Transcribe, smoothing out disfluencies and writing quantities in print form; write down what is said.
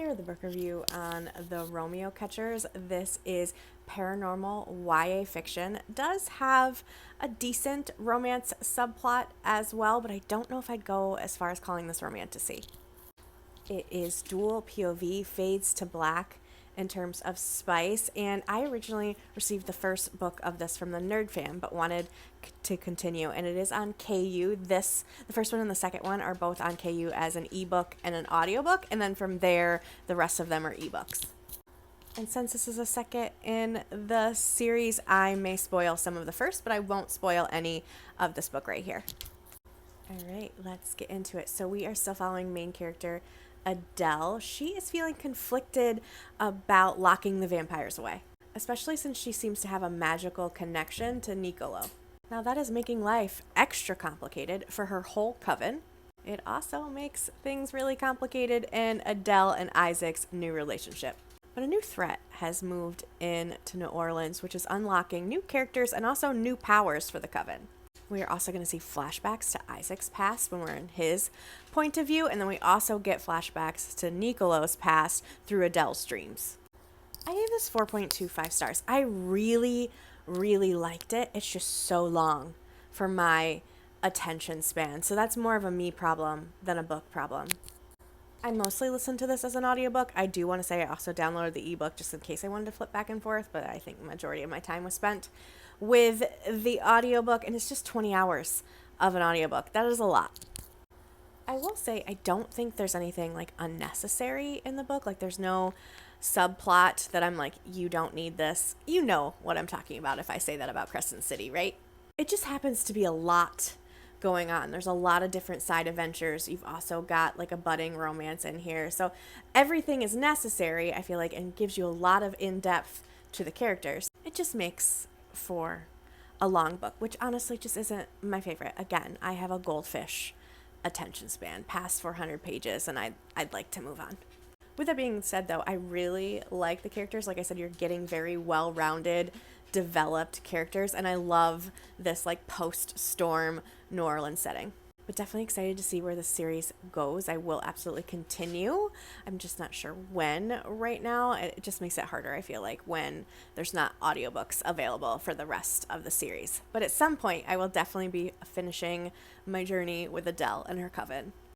Here with the book review on the Romeo Catchers. This is paranormal YA fiction. Does have a decent romance subplot as well, but I don't know if I'd go as far as calling this romantasy. It is dual POV, fades to black in terms of spice, and I originally received the first book of this from the Nerd Fam, but wanted to continue, and it is on KU. The first one and the second one are both on KU as an ebook and an audiobook, and then from there, the rest of them are ebooks. And since this is a second in the series, I may spoil some of the first, but I won't spoil any of this book right here. All right, let's get into it. So we are still following main character Adele. She is feeling conflicted about locking the vampires away, especially since she seems to have a magical connection to Niccolo. Now that is making life extra complicated for her whole coven. It also makes things really complicated in Adele and Isaac's new relationship. But a new threat has moved in to New Orleans, which is unlocking new characters and also new powers for the coven. We are also going to see flashbacks to Isaac's past when we're in his point of view, and then we also get flashbacks to Niccolo's past through Adele's dreams. I gave this 4.25 stars. I really, really liked it. It's just so long for my attention span, so that's more of a me problem than a book problem. I mostly listened to this as an audiobook. I do want to say I also downloaded the ebook just in case I wanted to flip back and forth, but I think the majority of my time was spent with the audiobook, and it's just 20 hours of an audiobook. That is a lot. I will say I don't think there's anything like unnecessary in the book. Like there's no subplot that I'm like, you don't need this. You know what I'm talking about if I say that about Crescent City, right? It just happens to be a lot going on. There's a lot of different side adventures. You've also got like a budding romance in here. So everything is necessary, I feel like, and gives you a lot of in-depth to the characters. It just makes for a long book, which honestly just isn't my favorite. Again, I have a goldfish attention span past 400 pages, and I'd like to move on. With that being said, though, I really like the characters. Like I said, you're getting very well-rounded, developed characters, and I love this like post-storm New Orleans setting. But definitely excited to see where the series goes. I will absolutely continue. I'm just not sure when right now. It just makes it harder, I feel like, when there's not audiobooks available for the rest of the series. But at some point, I will definitely be finishing my journey with Adele and her coven.